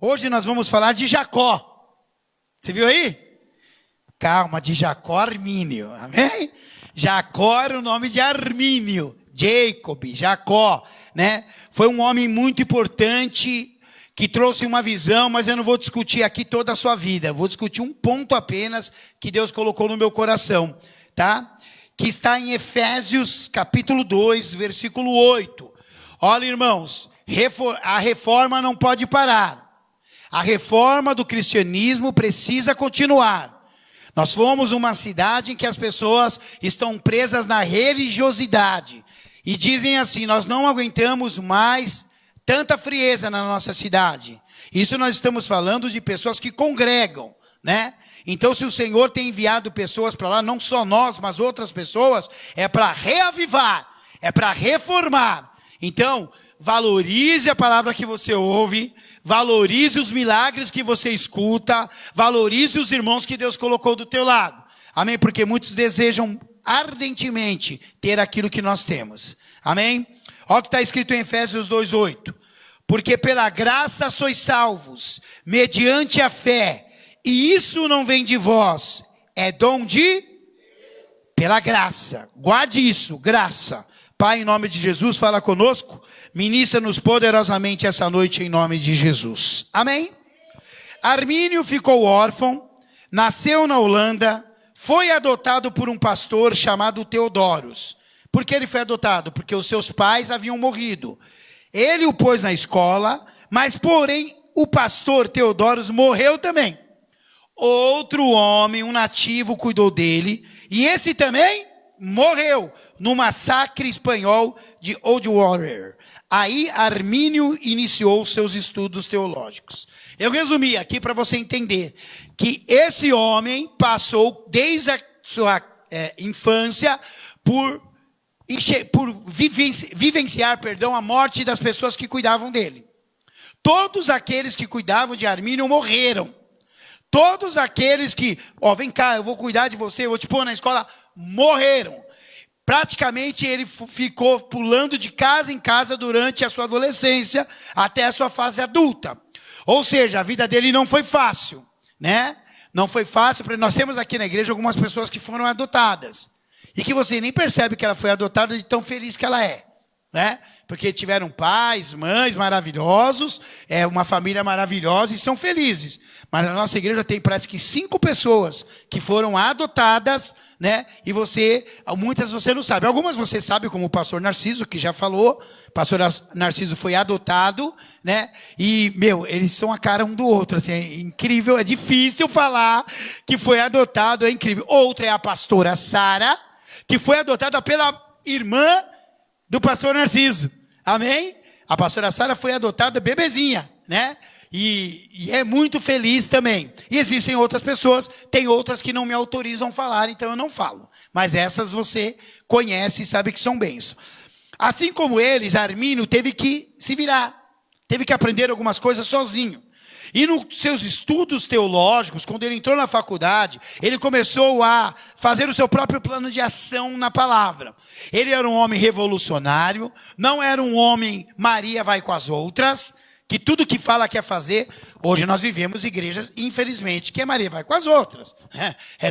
Hoje nós vamos falar de Jacó. Você viu aí? Calma, de Jacó Armínio, amém? Jacó era o nome de Armínio, Jacob, Jacó, né? Foi um homem muito importante, que trouxe uma visão, mas eu não vou discutir aqui toda a sua vida. Vou discutir um ponto apenas que Deus colocou no meu coração, tá? Que está em Efésios capítulo 2, versículo 8. Olha, irmãos, a reforma não pode parar. A reforma do cristianismo precisa continuar. Nós fomos uma cidade em que as pessoas estão presas na religiosidade. E dizem assim, nós não aguentamos mais tanta frieza na nossa cidade. Isso nós estamos falando de pessoas que congregam, né? Então, se o Senhor tem enviado pessoas para lá, não só nós, mas outras pessoas, é para reavivar, é para reformar. Então, valorize a palavra que você ouve, valorize os milagres que você escuta, valorize os irmãos que Deus colocou do teu lado. Amém? Porque muitos desejam ardentemente ter aquilo que nós temos. Amém? Olha o que está escrito em Efésios 2:8. Porque pela graça sois salvos, mediante a fé, e isso não vem de vós, é dom de... Pela graça. Guarde isso, graça. Pai, em nome de Jesus, fala conosco, ministra-nos poderosamente essa noite em nome de Jesus. Amém? Armínio ficou órfão, nasceu na Holanda, foi adotado por um pastor chamado Teodoros. Por que ele foi adotado? Porque os seus pais haviam morrido. Ele o pôs na escola, mas porém o pastor Teodoros morreu também. Outro homem, um nativo, cuidou dele, e esse também morreu no massacre espanhol de Oldwater. Aí Armínio iniciou seus estudos teológicos. Eu resumi aqui para você entender que esse homem passou desde a sua infância por vivenciar a morte das pessoas que cuidavam dele. Todos aqueles que cuidavam de Armínio morreram. Todos aqueles que, vem cá, eu vou cuidar de você, eu vou te pôr na escola, morreram. Praticamente ele ficou pulando de casa em casa durante a sua adolescência até a sua fase adulta. Ou seja, a vida dele não foi fácil, né? Não foi fácil, porque nós temos aqui na igreja algumas pessoas que foram adotadas. E que você nem percebe que ela foi adotada de tão feliz que ela é, né? Porque tiveram pais, mães maravilhosos, uma família maravilhosa e são felizes. Mas na nossa igreja tem, parece que 5 pessoas que foram adotadas, né? E muitas você não sabe. Algumas você sabe, como o pastor Narciso, que já falou. O pastor Narciso foi adotado, né? E, eles são a cara um do outro, assim, é incrível, é difícil falar que foi adotado, é incrível. Outra é a pastora Sara, que foi adotada pela irmã do pastor Narciso. Amém? A pastora Sara foi adotada bebezinha, né? E é muito feliz também. E existem outras pessoas, tem outras que não me autorizam a falar, então eu não falo. Mas essas você conhece e sabe que são bênçãos. Assim como eles, Armínio teve que se virar. Teve que aprender algumas coisas sozinho. E nos seus estudos teológicos, quando ele entrou na faculdade, ele começou a fazer o seu próprio plano de ação na palavra. Ele era um homem revolucionário, não era um homem Maria vai com as outras, que tudo que fala quer fazer. Hoje nós vivemos igrejas, infelizmente, que Maria vai com as outras.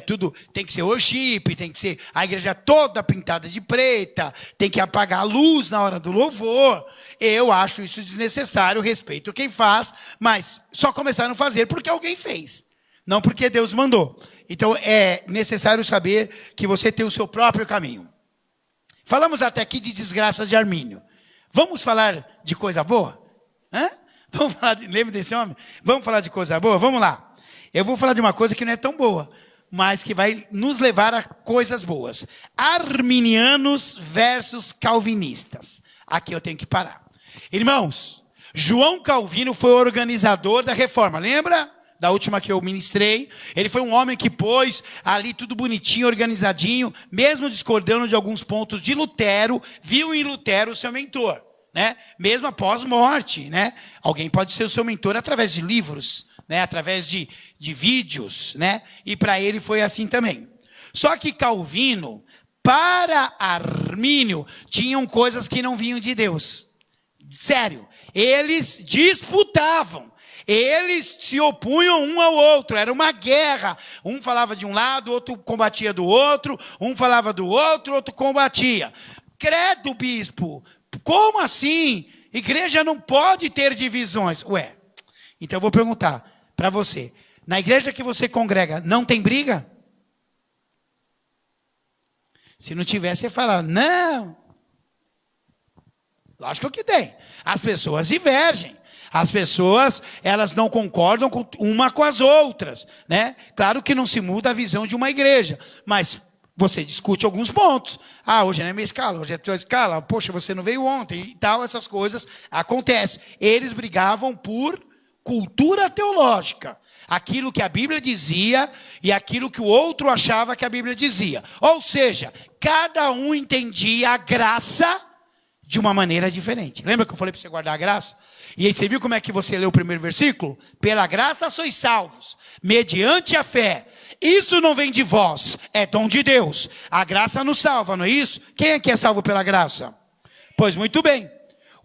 Tudo, tem que ser worship, tem que ser a igreja toda pintada de preta, tem que apagar a luz na hora do louvor. Eu acho isso desnecessário, respeito quem faz, mas só começaram a fazer porque alguém fez, não porque Deus mandou. Então é necessário saber que você tem o seu próprio caminho. Falamos até aqui de desgraças de Armínio. Vamos falar de coisa boa? Vamos falar lembra desse homem? Vamos falar de coisa boa? Vamos lá. Eu vou falar de uma coisa que não é tão boa, mas que vai nos levar a coisas boas. Arminianos versus calvinistas. Aqui eu tenho que parar. Irmãos, João Calvino foi o organizador da reforma. Lembra? Da última que eu ministrei. Ele foi um homem que pôs ali tudo bonitinho, organizadinho, mesmo discordando de alguns pontos de Lutero, viu em Lutero o seu mentor. Né? Mesmo após morte, né? Alguém pode ser o seu mentor através de livros, né? Através de vídeos, né? E para ele foi assim também. Só que Calvino, para Armínio, tinham coisas que não vinham de Deus. Sério, eles disputavam. Eles se opunham um ao outro, era uma guerra. Um falava de um lado, outro combatia do outro, um falava do outro, outro combatia. Credo, bispo, como assim? Igreja não pode ter divisões. Ué, então eu vou perguntar para você. Na igreja que você congrega, não tem briga? Se não tivesse, você fala, não. Lógico que tem. As pessoas divergem. As pessoas, elas não concordam uma com as outras, né? Claro que não se muda a visão de uma igreja, mas você discute alguns pontos. Ah, hoje não é minha escala, hoje é tua escala. Poxa, você não veio ontem e tal, essas coisas acontecem. Eles brigavam por cultura teológica. Aquilo que a Bíblia dizia e aquilo que o outro achava que a Bíblia dizia. Ou seja, cada um entendia a graça de uma maneira diferente. Lembra que eu falei para você guardar a graça? E aí você viu como é que você leu o primeiro versículo? Pela graça sois salvos, mediante a fé. Isso não vem de vós, é dom de Deus. A graça nos salva, não é isso? Quem é que é salvo pela graça? Pois muito bem.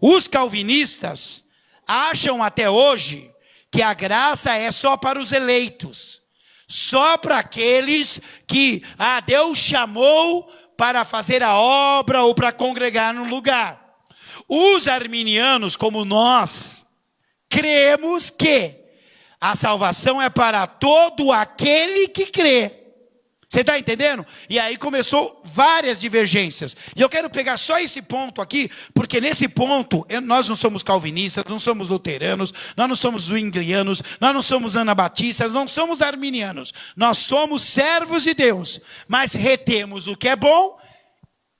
Os calvinistas acham até hoje que a graça é só para os eleitos. Só para aqueles que Deus chamou para fazer a obra ou para congregar no lugar. Os arminianos, como nós, cremos que a salvação é para todo aquele que crê. Você está entendendo? E aí começou várias divergências. E eu quero pegar só esse ponto aqui, porque nesse ponto, nós não somos calvinistas, não somos luteranos, nós não somos zwinglianos, nós não somos anabatistas, não somos arminianos. Nós somos servos de Deus, mas retemos o que é bom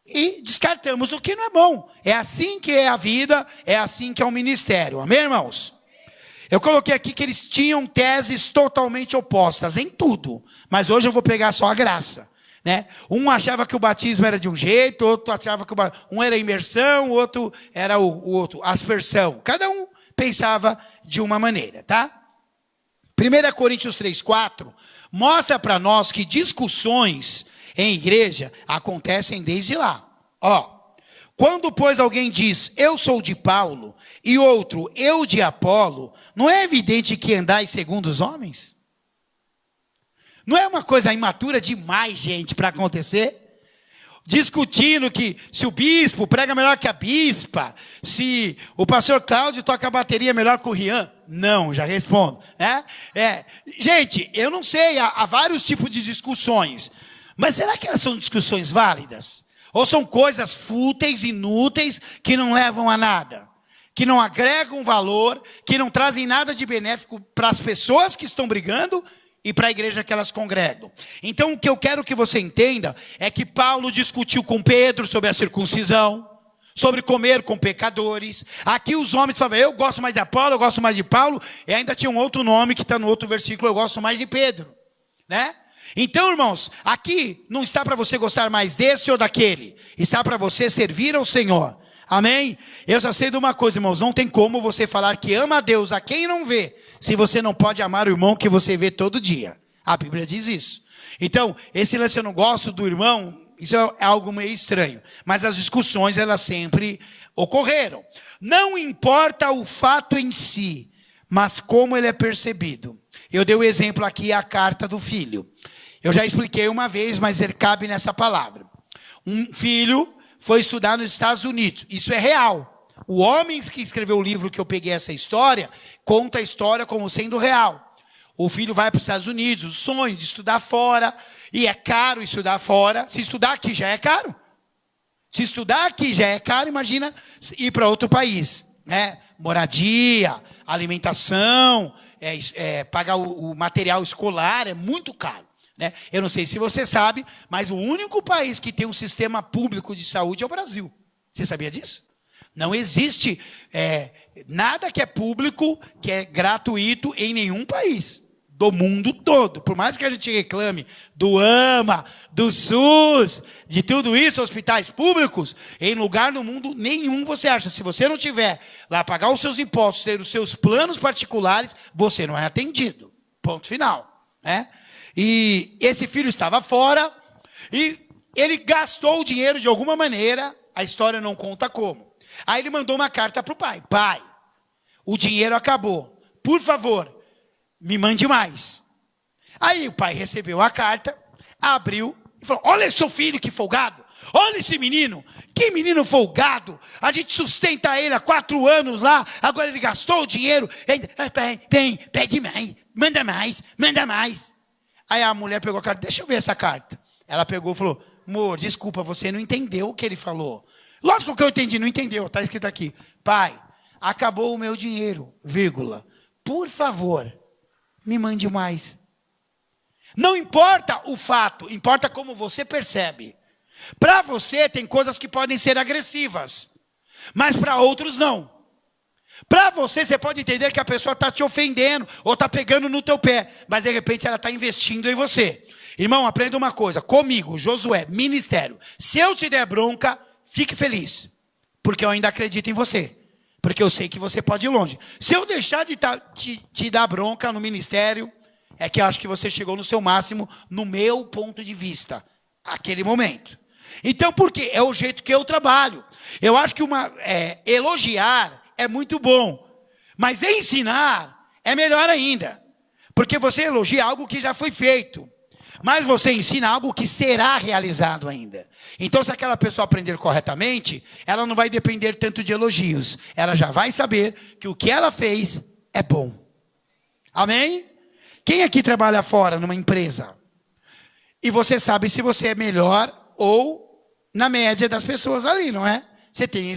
e descartamos o que não é bom. É assim que é a vida, é assim que é o ministério. Amém, irmãos? Eu coloquei aqui que eles tinham teses totalmente opostas em tudo. Mas hoje eu vou pegar só a graça, né? Um achava que o batismo era de um jeito, outro achava que um era imersão, o outro era o outro, aspersão. Cada um pensava de uma maneira, tá? 1 Coríntios 3:4 mostra para nós que discussões em igreja acontecem desde lá. Quando, pois, alguém diz, eu sou de Paulo, e outro, eu de Apolo, não é evidente que andais segundo os homens? Não é uma coisa imatura demais, gente, para acontecer? Discutindo que se o bispo prega melhor que a bispa, se o pastor Cláudio toca a bateria melhor que o Rian. Não, já respondo, né? Gente, eu não sei, há vários tipos de discussões, mas será que elas são discussões válidas? Ou são coisas fúteis, inúteis, que não levam a nada? Que não agregam valor, que não trazem nada de benéfico para as pessoas que estão brigando e para a igreja que elas congregam. Então, o que eu quero que você entenda é que Paulo discutiu com Pedro sobre a circuncisão, sobre comer com pecadores. Aqui os homens falavam, eu gosto mais de Apolo, eu gosto mais de Paulo, e ainda tinha um outro nome que está no outro versículo, eu gosto mais de Pedro, né? Então, irmãos, aqui não está para você gostar mais desse ou daquele. Está para você servir ao Senhor. Amém? Eu já sei de uma coisa, irmãos. Não tem como você falar que ama a Deus a quem não vê, se você não pode amar o irmão que você vê todo dia. A Bíblia diz isso. Então, esse lance eu não gosto do irmão, isso é algo meio estranho. Mas as discussões, elas sempre ocorreram. Não importa o fato em si, mas como ele é percebido. Eu dei o exemplo aqui, a carta do filho. Eu já expliquei uma vez, mas ele cabe nessa palavra. Um filho foi estudar nos Estados Unidos. Isso é real. O homem que escreveu o livro que eu peguei essa história, conta a história como sendo real. O filho vai para os Estados Unidos, o sonho de estudar fora. E é caro estudar fora. Se estudar aqui já é caro. Se estudar aqui já é caro, imagina ir para outro país, né? Moradia, alimentação, pagar o material escolar, é muito caro. Né? Eu não sei se você sabe, mas o único país que tem um sistema público de saúde é o Brasil. Você sabia disso? Não existe nada que é público, que é gratuito em nenhum país do mundo todo. Por mais que a gente reclame do AMA, do SUS, de tudo isso, hospitais públicos, em lugar no mundo nenhum você acha. Se você não tiver lá pagar os seus impostos, ter os seus planos particulares, você não é atendido. Ponto final, né? E esse filho estava fora e ele gastou o dinheiro de alguma maneira, a história não conta como. Aí ele mandou uma carta para o pai. Pai, o dinheiro acabou. por favor, me mande mais. Aí o pai recebeu a carta, abriu e falou, olha seu filho que folgado. Olha esse menino, que menino folgado. A gente sustenta ele há 4 anos lá, agora ele gastou o dinheiro. Pede mais, manda mais, manda mais. Aí a mulher pegou a carta, deixa eu ver essa carta. Ela pegou e falou, amor, desculpa, você não entendeu o que ele falou. Lógico que eu entendi, não entendeu, está escrito aqui. Pai, acabou o meu dinheiro, vírgula. Por favor, me mande mais. Não importa o fato, importa como você percebe. Para você tem coisas que podem ser agressivas, mas para outros não. Para você pode entender que a pessoa está te ofendendo ou está pegando no teu pé, mas de repente ela está investindo em você. Irmão, aprenda uma coisa, comigo, Josué, ministério. Se eu te der bronca, fique feliz, porque eu ainda acredito em você, porque eu sei que você pode ir longe. Se eu deixar de te dar bronca no ministério, é que eu acho que você chegou no seu máximo, no meu ponto de vista, aquele momento. Então, por quê? É o jeito que eu trabalho. Eu acho que elogiar é muito bom, mas ensinar é melhor ainda. Porque você elogia algo que já foi feito, mas você ensina algo que será realizado ainda. Então, se aquela pessoa aprender corretamente, ela não vai depender tanto de elogios. Ela já vai saber que o que ela fez é bom. Amém? Quem aqui trabalha fora, numa empresa? E você sabe se você é melhor ou na média das pessoas ali, não é? Você tem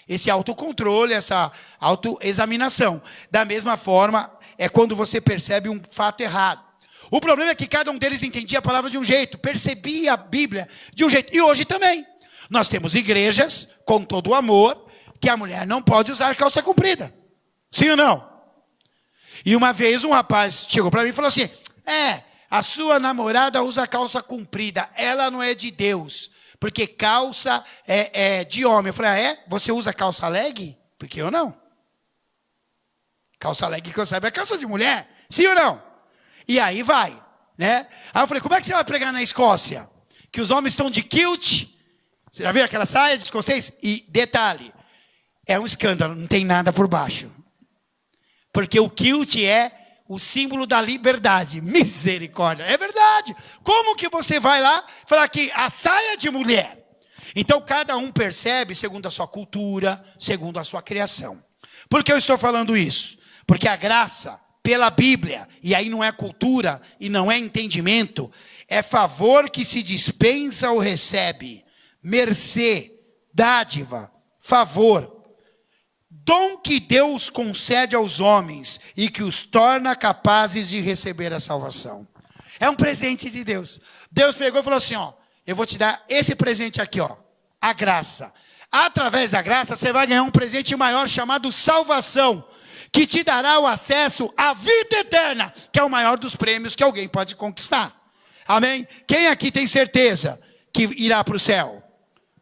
esse autocontrole, essa autoexaminação. Da mesma forma, é quando você percebe um fato errado. O problema é que cada um deles entendia a palavra de um jeito, percebia a Bíblia de um jeito. E hoje também. Nós temos igrejas, com todo o amor, que a mulher não pode usar calça comprida. Sim ou não? E uma vez um rapaz chegou para mim e falou assim, a sua namorada usa calça comprida, ela não é de Deus, porque calça é de homem. Eu falei, Você usa calça leg? Porque eu não. Calça leg que eu saiba é calça de mulher, sim ou não? E aí vai, né? Aí eu falei, como é que você vai pregar na Escócia? Que os homens estão de kilt, você já viu aquela saia de escocês? E detalhe, é um escândalo, não tem nada por baixo. Porque o kilt é o símbolo da liberdade. Misericórdia. É verdade. Como que você vai lá falar que a saia é de mulher? Então, cada um percebe segundo a sua cultura, segundo a sua criação. Por que eu estou falando isso? Porque a graça, pela Bíblia, e aí não é cultura e não é entendimento, é favor que se dispensa ou recebe. Mercê, dádiva, favor. Dom que Deus concede aos homens e que os torna capazes de receber a salvação. É um presente de Deus. Deus pegou e falou assim, eu vou te dar esse presente aqui, a graça. Através da graça você vai ganhar um presente maior chamado salvação, que te dará o acesso à vida eterna, que é o maior dos prêmios que alguém pode conquistar. Amém? Quem aqui tem certeza que irá para o céu?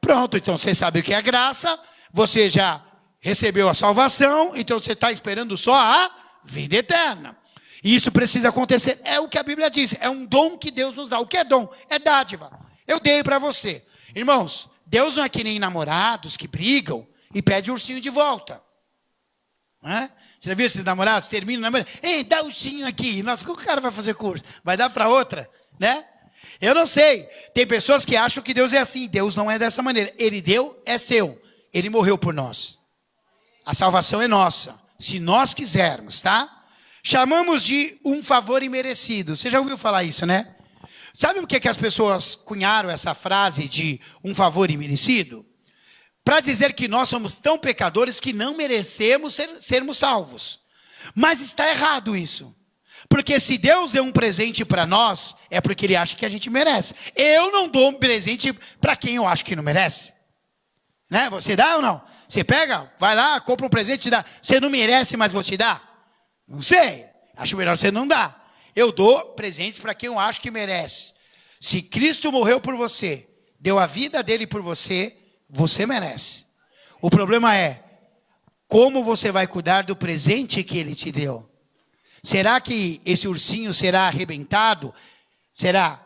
Pronto, então você sabe o que é graça, você já recebeu a salvação, então você está esperando só a vida eterna. E isso precisa acontecer, é o que a Bíblia diz, é um dom que Deus nos dá. O que é dom? É dádiva. Eu dei para você. Irmãos, Deus não é que nem namorados que brigam e pedem o ursinho de volta. Não é? Você já viu esses namorados? Terminam o namoro, dá o ursinho aqui. Nossa, o que o cara vai fazer curso? Vai dar para outra, né? Eu não sei. Tem pessoas que acham que Deus é assim. Deus não é dessa maneira. Ele deu, é seu. Ele morreu por nós. A salvação é nossa, se nós quisermos, tá? Chamamos de um favor imerecido. Você já ouviu falar isso, né? Sabe por que as pessoas cunharam essa frase de um favor imerecido? Para dizer que nós somos tão pecadores que não merecemos sermos salvos. Mas está errado isso. Porque se Deus deu um presente para nós, é porque Ele acha que a gente merece. Eu não dou um presente para quem eu acho que não merece. Né? Você dá ou não? Você pega, vai lá, compra um presente e te dá. Você não merece, mas vou te dar? Não sei. Acho melhor você não dar. Eu dou presentes para quem eu acho que merece. Se Cristo morreu por você, deu a vida dele por você, você merece. O problema é, como você vai cuidar do presente que ele te deu? Será que esse ursinho será arrebentado? Será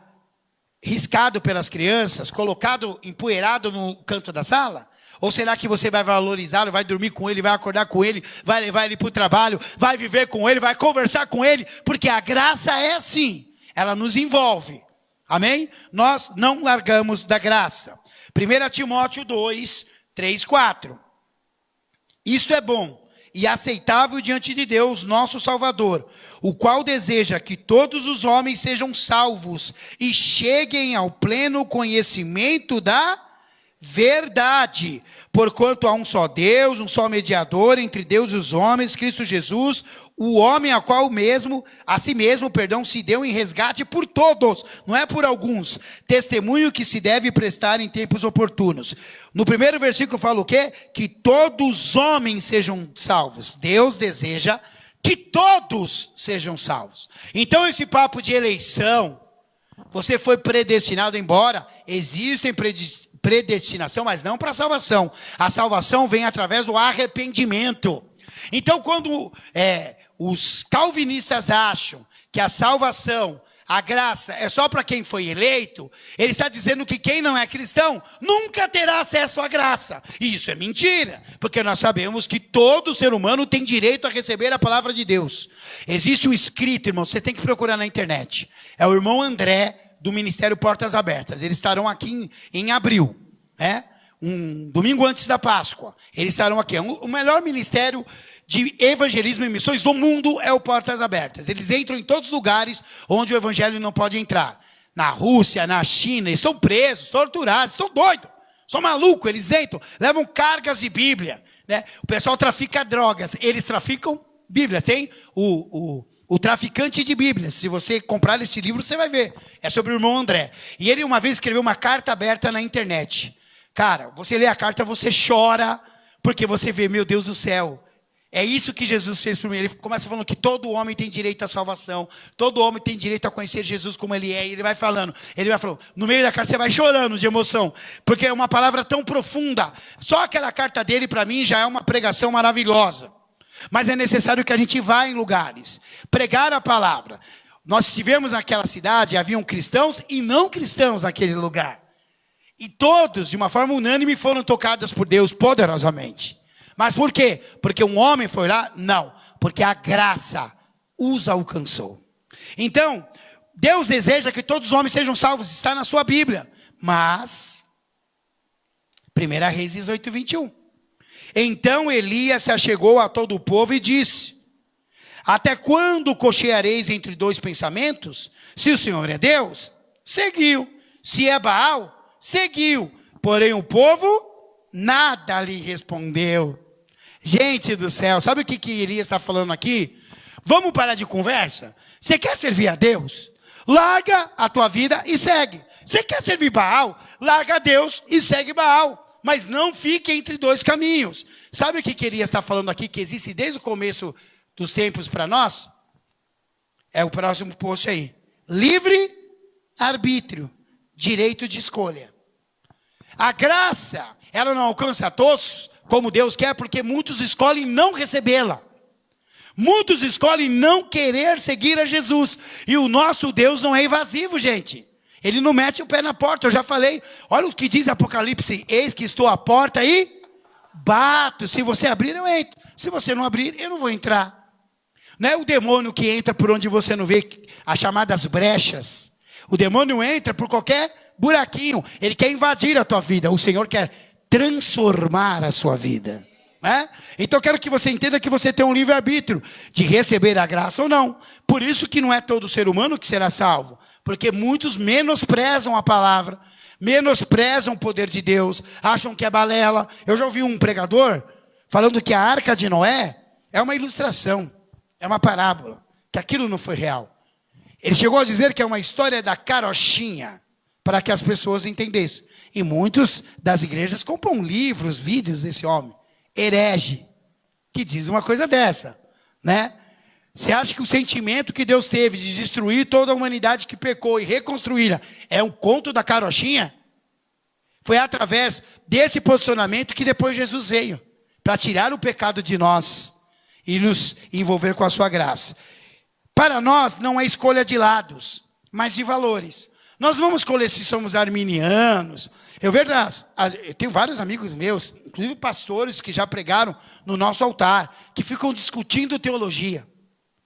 riscado pelas crianças? Colocado, empoeirado no canto da sala? Ou será que você vai valorizá-lo, vai dormir com ele, vai acordar com ele, vai levar ele para o trabalho, vai viver com ele, vai conversar com ele? Porque a graça é assim, ela nos envolve. Amém? Nós não largamos da graça. 1 Timóteo 2, 3, 4. Isto é bom e aceitável diante de Deus, nosso Salvador, o qual deseja que todos os homens sejam salvos e cheguem ao pleno conhecimento da verdade. Porquanto há um só Deus, um só mediador entre Deus e os homens, Cristo Jesus, o homem a qual a si mesmo, se deu em resgate por todos, não é por alguns. Testemunho que se deve prestar em tempos oportunos. No primeiro versículo fala o quê? Que todos os homens sejam salvos. Deus deseja que todos sejam salvos. Então esse papo de eleição, você foi predestinado, embora existem predestinação, mas não para a salvação. A salvação vem através do arrependimento. Então, quando os calvinistas acham que a salvação, a graça, é só para quem foi eleito, ele está dizendo que quem não é cristão nunca terá acesso à graça. E isso é mentira, porque nós sabemos que todo ser humano tem direito a receber a palavra de Deus. Existe um escrito, irmão, você tem que procurar na internet. É o irmão André, do Ministério Portas Abertas. Eles estarão aqui em abril, um domingo antes da Páscoa. Eles estarão aqui. O melhor ministério de evangelismo e missões do mundo é o Portas Abertas. Eles entram em todos os lugares onde o evangelho não pode entrar. Na Rússia, na China, eles são presos, torturados, são doidos, são malucos, eles entram, levam cargas de Bíblia. O pessoal trafica drogas, eles traficam Bíblias. Tem o traficante de Bíblias. Se você comprar este livro, você vai ver. É sobre o irmão André. E ele uma vez escreveu uma carta aberta na internet. Cara, você lê a carta, você chora, porque você vê, meu Deus do céu, é isso que Jesus fez por mim. Ele começa falando que todo homem tem direito à salvação, todo homem tem direito a conhecer Jesus como ele é. E ele vai falando, no meio da carta você vai chorando de emoção, porque é uma palavra tão profunda. Só aquela carta dele para mim já é uma pregação maravilhosa. Mas é necessário que a gente vá em lugares, pregar a palavra. Nós estivemos naquela cidade, haviam cristãos e não cristãos naquele lugar. E todos, de uma forma unânime, foram tocados por Deus poderosamente. Mas por quê? Porque um homem foi lá? Não. Porque a graça os alcançou. Então, Deus deseja que todos os homens sejam salvos. Está na sua Bíblia. Mas, 1 Reis 18, 21. Então Elias se achegou a todo o povo e disse: até quando cocheareis entre dois pensamentos? Se o Senhor é Deus, seguiu. Se é Baal, seguiu. Porém o povo nada lhe respondeu. Gente do céu, sabe o que Elias está falando aqui? Vamos parar de conversa? Você quer servir a Deus? Larga a tua vida e segue. Você quer servir Baal? Larga a Deus e segue Baal. Mas não fique entre dois caminhos. Sabe o que Elias está falando aqui, que existe desde o começo dos tempos para nós? É o próximo post aí. Livre arbítrio, direito de escolha. A graça, ela não alcança a todos como Deus quer, porque muitos escolhem não recebê-la. Muitos escolhem não querer seguir a Jesus. E o nosso Deus não é invasivo, gente. Ele não mete o pé na porta, eu já falei. Olha o que diz Apocalipse: eis que estou à porta e bato. Se você abrir, eu entro. Se você não abrir, eu não vou entrar. Não é o demônio que entra por onde você não vê, as chamadas brechas. O demônio entra por qualquer buraquinho. Ele quer invadir a tua vida. O Senhor quer transformar a sua vida. Então eu quero que você entenda que você tem um livre-arbítrio de receber a graça ou não. Por isso que não é todo ser humano que será salvo, porque muitos menosprezam a palavra, menosprezam o poder de Deus, acham que é balela. Eu já ouvi um pregador falando que a arca de Noé é uma ilustração, é uma parábola, que aquilo não foi real. Ele chegou a dizer que é uma história da carochinha, para que as pessoas entendessem. E muitos das igrejas compram livros, vídeos desse homem herege, que diz uma coisa dessa, Você acha que o sentimento que Deus teve de destruir toda a humanidade que pecou e reconstruí-la é um conto da carochinha? Foi através desse posicionamento que depois Jesus veio, para tirar o pecado de nós e nos envolver com a sua graça. Para nós não é escolha de lados, mas de valores. Nós vamos escolher se somos arminianos. Eu tenho vários amigos meus, inclusive pastores que já pregaram no nosso altar, que ficam discutindo teologia,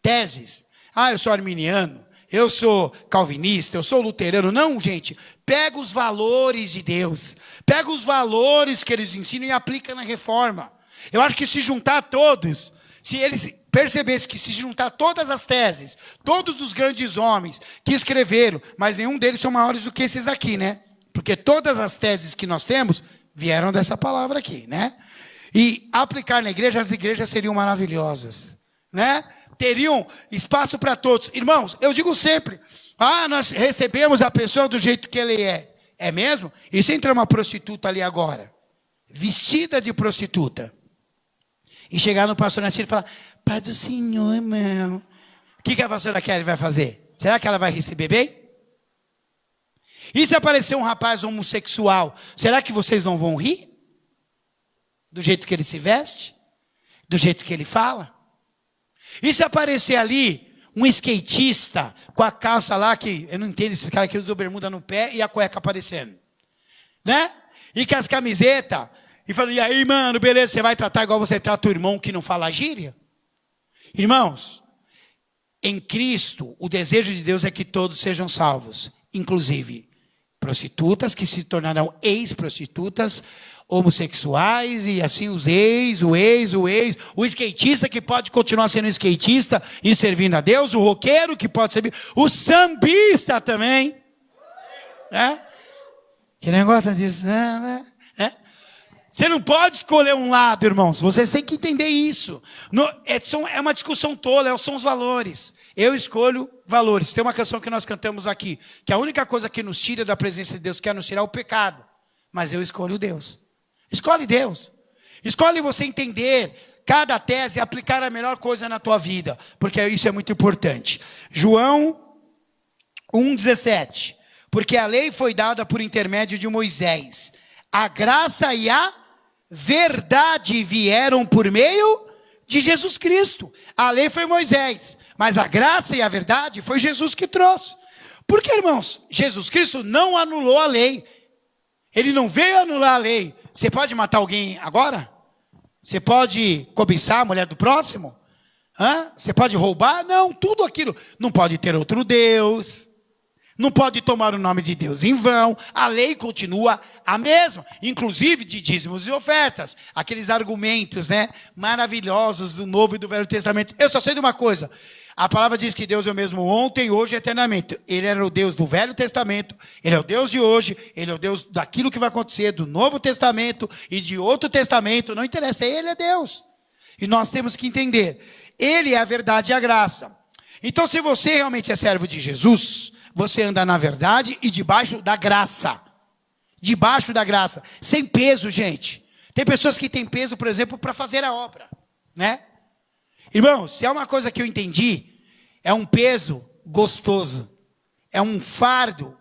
teses. Eu sou arminiano, eu sou calvinista, eu sou luterano. Não, gente, pega os valores de Deus, pega os valores que eles ensinam e aplica na reforma. Eu acho que se juntar todos, se eles percebessem que se juntar todas as teses, todos os grandes homens que escreveram, mas nenhum deles são maiores do que esses aqui, né? Porque todas as teses que nós temos vieram dessa palavra aqui, né? E aplicar na igreja, as igrejas seriam maravilhosas, né? Teriam espaço para todos. Irmãos, eu digo sempre, nós recebemos a pessoa do jeito que ele é. É mesmo? E se entra uma prostituta ali agora, vestida de prostituta, e chegar no pastor Natir e falar, Pai do Senhor, irmão, o que a pastora Kelly vai fazer? Será que ela vai receber bem? E se aparecer um rapaz homossexual, será que vocês não vão rir? Do jeito que ele se veste? Do jeito que ele fala? E se aparecer ali um skatista com a calça lá, que eu não entendo, esse cara que usa bermuda no pé e a cueca aparecendo, né? E com as camisetas, e falando, e aí, mano, beleza, você vai tratar igual você trata o irmão que não fala gíria? Irmãos, em Cristo, o desejo de Deus é que todos sejam salvos, inclusive prostitutas que se tornarão ex-prostitutas, homossexuais e assim o skatista que pode continuar sendo skatista e servindo a Deus, o roqueiro que pode servir, o sambista também. Que negócio disso, né? Você não pode escolher um lado, irmãos. Vocês têm que entender isso. É uma discussão tola, são os valores. Eu escolho valores. Tem uma canção que nós cantamos aqui, que a única coisa que nos tira da presença de Deus, quer nos tirar é o pecado. Mas eu escolho Deus. Escolhe Deus. Escolhe você entender cada tese e aplicar a melhor coisa na tua vida, porque isso é muito importante. João 1,17. Porque a lei foi dada por intermédio de Moisés. A graça e a verdade vieram por meio de Jesus Cristo. A lei foi Moisés, mas a graça e a verdade foi Jesus que trouxe. Porque, irmãos, Jesus Cristo não anulou a lei. Ele não veio anular a lei. Você pode matar alguém agora? Você pode cobiçar a mulher do próximo? Você pode roubar? Não, tudo aquilo. Não pode ter outro Deus. Não pode tomar o nome de Deus em vão. A lei continua a mesma, inclusive de dízimos e ofertas. Aqueles argumentos, né, maravilhosos do Novo e do Velho Testamento. Eu só sei de uma coisa. A palavra diz que Deus é o mesmo ontem, hoje e eternamente. Ele era o Deus do Velho Testamento, Ele é o Deus de hoje, Ele é o Deus daquilo que vai acontecer, do Novo Testamento e de outro Testamento. Não interessa, Ele é Deus. E nós temos que entender. Ele é a verdade e a graça. Então, se você realmente é servo de Jesus, você anda na verdade e debaixo da graça. Debaixo da graça. Sem peso, gente. Tem pessoas que têm peso, por exemplo, para fazer a obra, né? Irmãos, se é uma coisa que eu entendi, é um peso gostoso. É um fardo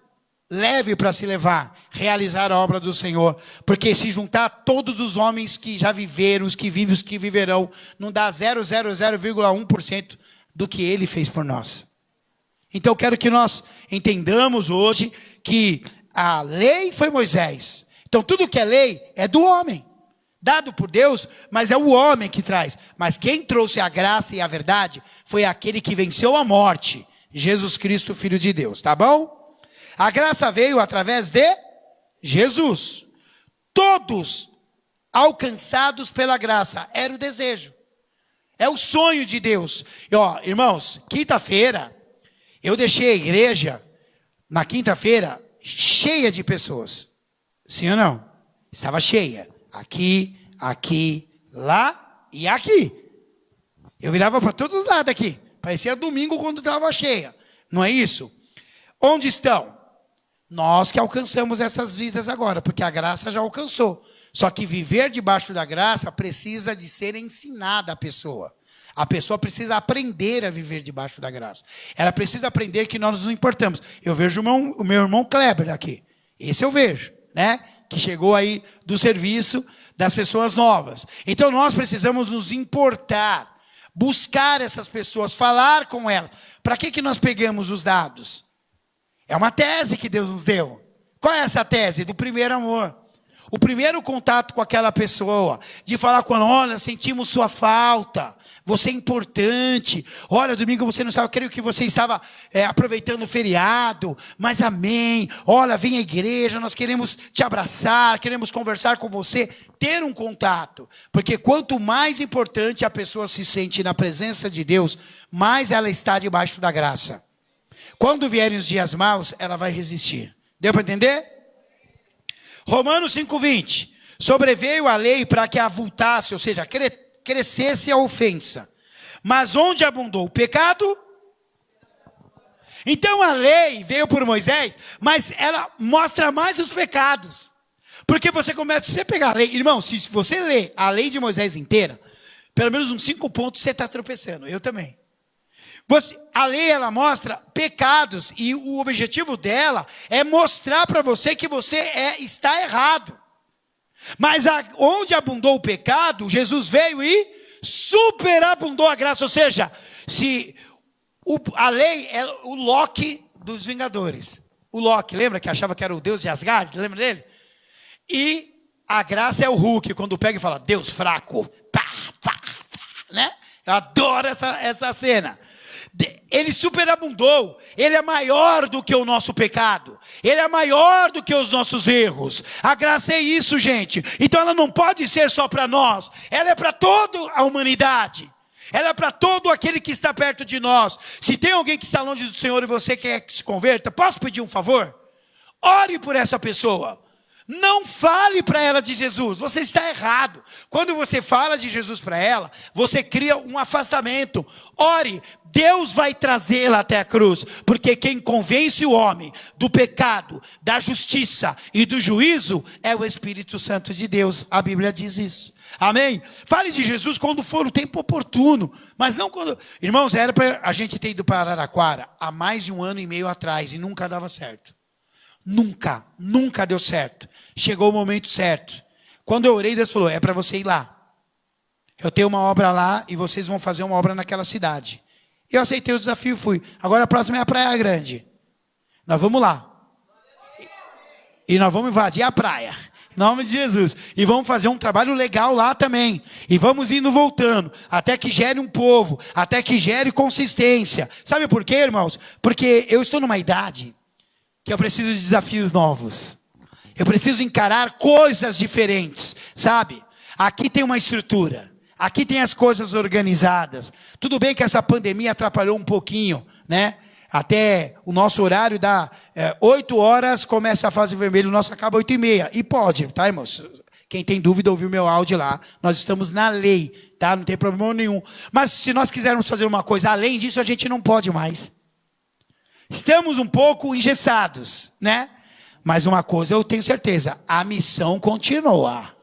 leve para se levar, realizar a obra do Senhor. Porque se juntar todos os homens que já viveram, os que vivem, os que viverão, não dá 0,1% do que Ele fez por nós. Então eu quero que nós entendamos hoje que a lei foi Moisés. Então tudo que é lei é do homem. Dado por Deus, mas é o homem que traz. Mas quem trouxe a graça e a verdade foi aquele que venceu a morte. Jesus Cristo, Filho de Deus. Tá bom? A graça veio através de Jesus. Todos alcançados pela graça. Era o desejo. É o sonho de Deus. E, irmãos, quinta-feira, eu deixei a igreja, na quinta-feira, cheia de pessoas. Sim ou não? Estava cheia. Aqui, lá e aqui. Eu virava para todos os lados aqui. Parecia domingo quando estava cheia. Não é isso? Onde estão? Nós que alcançamos essas vidas agora, porque a graça já alcançou. Só que viver debaixo da graça precisa de ser ensinada a pessoa. A pessoa precisa aprender a viver debaixo da graça. Ela precisa aprender que nós nos importamos. Eu vejo o meu irmão Kleber aqui. Esse eu vejo, né? Que chegou aí do serviço das pessoas novas. Então nós precisamos nos importar, buscar essas pessoas, falar com elas. Para que nós pegamos os dados? É uma tese que Deus nos deu. Qual é essa tese? Do primeiro amor. O primeiro contato com aquela pessoa, de falar com ela, olha, sentimos sua falta, você é importante, olha, domingo você não estava, creio que você estava aproveitando o feriado, mas amém, olha, vem à igreja, nós queremos te abraçar, queremos conversar com você, ter um contato, porque quanto mais importante a pessoa se sente na presença de Deus, mais ela está debaixo da graça. Quando vierem os dias maus, ela vai resistir. Deu para entender? Romanos 5:20. Sobreveio a lei para que avultasse, ou seja, crescesse a ofensa. Mas onde abundou o pecado? Então a lei veio por Moisés, mas ela mostra mais os pecados. Porque você começa a pegar a lei. Irmão, se você ler a lei de Moisés inteira, pelo menos uns 5 pontos você está tropeçando. Eu também. A lei, ela mostra pecados, e o objetivo dela é mostrar para você que você está errado. Mas onde abundou o pecado, Jesus veio e superabundou a graça. Ou seja, a lei é o Loki dos Vingadores. O Loki, lembra que achava que era o Deus de Asgard? Lembra dele? E a graça é o Hulk, quando pega e fala, Deus fraco. Pá, pá, pá, né? Eu adoro essa cena. Ele superabundou, ele é maior do que o nosso pecado, ele é maior do que os nossos erros. A graça é isso, gente. Então ela não pode ser só para nós, ela é para toda a humanidade, ela é para todo aquele que está perto de nós. Se tem alguém que está longe do Senhor e você quer que se converta, posso pedir um favor? Ore por essa pessoa. Não fale para ela de Jesus, você está errado. Quando você fala de Jesus para ela, você cria um afastamento. Ore, Deus vai trazê-la até a cruz, porque quem convence o homem do pecado, da justiça e do juízo é o Espírito Santo de Deus. A Bíblia diz isso. Amém? Fale de Jesus quando for o tempo oportuno, mas não quando... Irmãos, era para a gente ter ido para Araraquara há mais de 1 ano e meio atrás e nunca dava certo. Nunca deu certo. Chegou o momento certo. Quando eu orei, Deus falou, é para você ir lá. Eu tenho uma obra lá e vocês vão fazer uma obra naquela cidade. Eu aceitei o desafio e fui. Agora a próxima é a Praia Grande. Nós vamos lá. E nós vamos invadir a praia. Em nome de Jesus. E vamos fazer um trabalho legal lá também. E vamos indo voltando. Até que gere um povo. Até que gere consistência. Sabe por quê, irmãos? Porque eu estou numa idade que eu preciso de desafios novos. Eu preciso encarar coisas diferentes, sabe? Aqui tem uma estrutura. Aqui tem as coisas organizadas. Tudo bem que essa pandemia atrapalhou um pouquinho, né? Até o nosso horário dá 8 horas, começa a fase vermelha, o nosso acaba 8h30. E pode, tá, irmãos? Quem tem dúvida, ouviu meu áudio lá. Nós estamos na lei, tá? Não tem problema nenhum. Mas se nós quisermos fazer uma coisa além disso, a gente não pode mais. Estamos um pouco engessados, né? Mas uma coisa eu tenho certeza, a missão continua.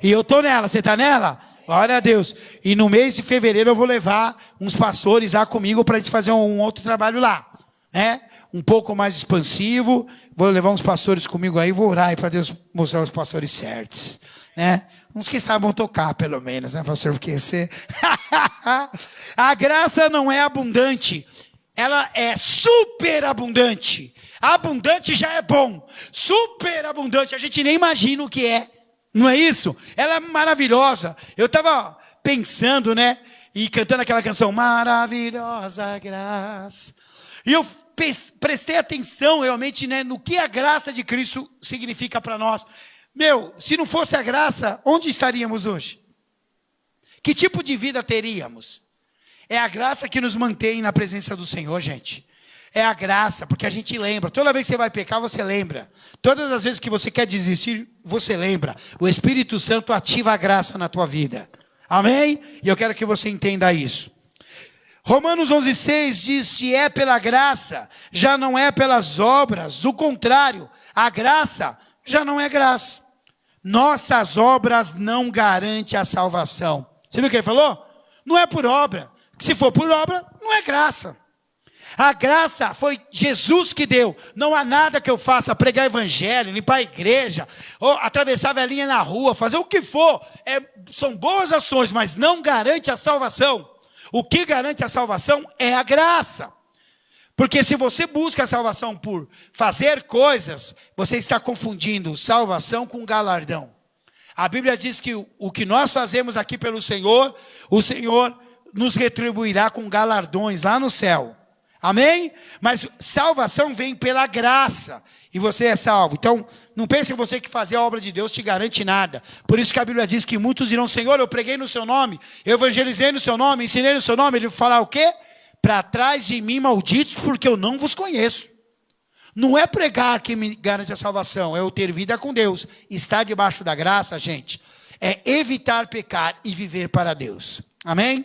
E eu estou nela, você está nela? Glória a Deus. E no mês de fevereiro eu vou levar uns pastores lá comigo para a gente fazer um outro trabalho lá, né? Um pouco mais expansivo. Vou levar uns pastores comigo aí, vou orar para Deus mostrar os pastores certos, né? Uns que sabem tocar, pelo menos, né, pastor? Porque você... A graça não é abundante. Ela é superabundante. Abundante já é bom. Superabundante, a gente nem imagina o que é. Não é isso? Ela é maravilhosa. Eu estava pensando, né? E cantando aquela canção, maravilhosa graça. E eu prestei atenção realmente, né, no que a graça de Cristo significa para nós. Se não fosse a graça, onde estaríamos hoje? Que tipo de vida teríamos? É a graça que nos mantém na presença do Senhor, gente. É a graça, porque a gente lembra. Toda vez que você vai pecar, você lembra. Todas as vezes que você quer desistir, você lembra. O Espírito Santo ativa a graça na tua vida. Amém? E eu quero que você entenda isso. Romanos 11:6 diz, se é pela graça, já não é pelas obras. Do contrário, a graça já não é graça. Nossas obras não garantem a salvação. Você viu o que ele falou? Não é por obra. Se for por obra, não é graça. A graça foi Jesus que deu. Não há nada que eu faça, pregar evangelho, limpar a igreja, ou atravessar a velhinha na rua, fazer o que for. São boas ações, mas não garante a salvação. O que garante a salvação é a graça. Porque se você busca a salvação por fazer coisas, você está confundindo salvação com galardão. A Bíblia diz que o que nós fazemos aqui pelo Senhor, o Senhor nos retribuirá com galardões lá no céu. Amém? Mas salvação vem pela graça. E você é salvo. Então, não pense em você que fazer a obra de Deus te garante nada. Por isso que a Bíblia diz que muitos dirão: Senhor, eu preguei no seu nome, eu evangelizei no seu nome, ensinei no seu nome. Ele vai falar o quê? Para trás de mim, malditos, porque eu não vos conheço. Não é pregar que me garante a salvação, é eu ter vida com Deus. Estar debaixo da graça, gente, é evitar pecar e viver para Deus. Amém?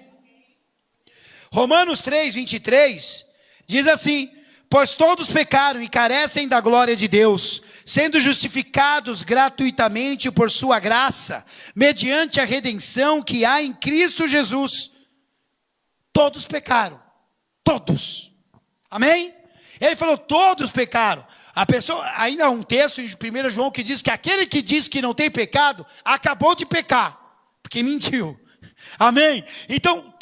Romanos 3, 23, diz assim: pois todos pecaram e carecem da glória de Deus, sendo justificados gratuitamente por sua graça, mediante a redenção que há em Cristo Jesus. Todos pecaram. Todos. Amém? Ele falou: todos pecaram. A pessoa, ainda há um texto em 1 João que diz que aquele que diz que não tem pecado, acabou de pecar, porque mentiu. Amém? Então,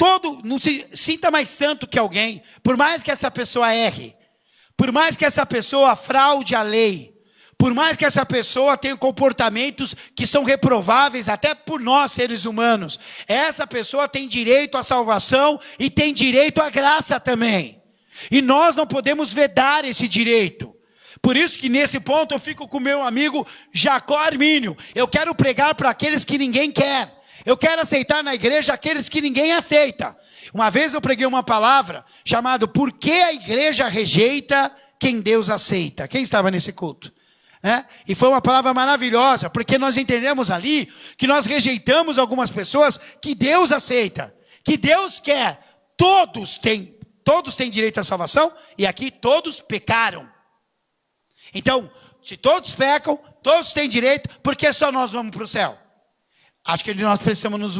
não se sinta mais santo que alguém, por mais que essa pessoa erre, por mais que essa pessoa fraude a lei, por mais que essa pessoa tenha comportamentos que são reprováveis até por nós seres humanos, essa pessoa tem direito à salvação e tem direito à graça também. E nós não podemos vedar esse direito. Por isso que nesse ponto eu fico com meu amigo Jacó Armínio. Eu quero pregar para aqueles que ninguém quer. Eu quero aceitar na igreja aqueles que ninguém aceita. Uma vez eu preguei uma palavra chamada "Por que a igreja rejeita quem Deus aceita?" Quem estava nesse culto? E foi uma palavra maravilhosa, porque nós entendemos ali que nós rejeitamos algumas pessoas que Deus aceita, que Deus quer. Todos têm direito à salvação, e aqui todos pecaram. Então, se todos pecam, todos têm direito, por que só nós vamos para o céu? Acho que nós precisamos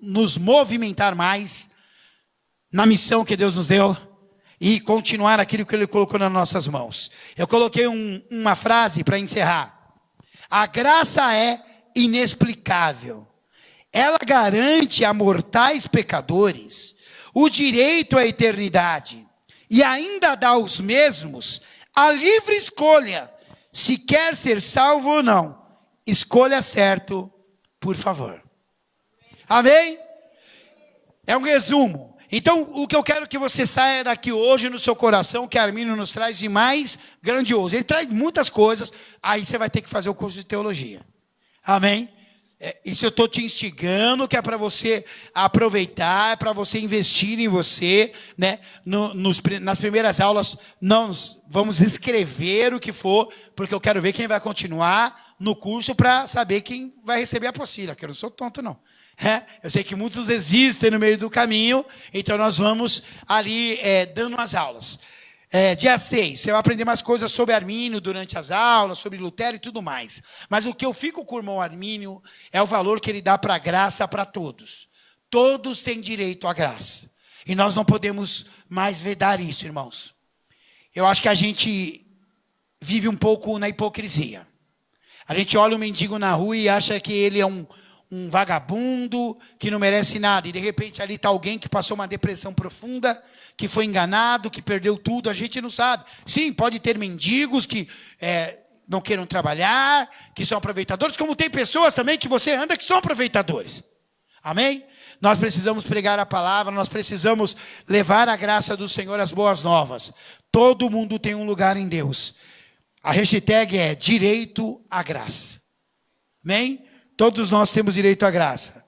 nos movimentar mais na missão que Deus nos deu e continuar aquilo que Ele colocou nas nossas mãos. Eu coloquei uma frase para encerrar. A graça é inexplicável. Ela garante a mortais pecadores o direito à eternidade e ainda dá aos mesmos a livre escolha se quer ser salvo ou não. Escolha certo, por favor. Amém? É um resumo. Então, o que eu quero que você saia daqui hoje no seu coração, que Armínio nos traz de mais grandioso. Ele traz muitas coisas, aí você vai ter que fazer o curso de teologia. Amém? Isso eu estou te instigando, que é para você aproveitar, é para você investir em você, né? Nas primeiras aulas, nós vamos escrever o que for, porque eu quero ver quem vai continuar no curso para saber quem vai receber a apostila, que eu não sou tonto, não. Eu sei que muitos desistem no meio do caminho, então nós vamos ali dando as aulas. Dia 6, você vai aprender mais coisas sobre Armínio durante as aulas, sobre Lutero e tudo mais. Mas o que eu fico com o irmão Armínio é o valor que ele dá para a graça para todos. Todos têm direito à graça. E nós não podemos mais vedar isso, irmãos. Eu acho que a gente vive um pouco na hipocrisia. A gente olha um mendigo na rua e acha que ele é um vagabundo, que não merece nada. E de repente ali está alguém que passou uma depressão profunda, que foi enganado, que perdeu tudo. A gente não sabe. Sim, pode ter mendigos que não queiram trabalhar, que são aproveitadores, como tem pessoas também que você anda que são aproveitadores. Amém? Nós precisamos pregar a palavra, nós precisamos levar a graça do Senhor, as boas novas. Todo mundo tem um lugar em Deus. A hashtag é direito à graça. Amém? Todos nós temos direito à graça.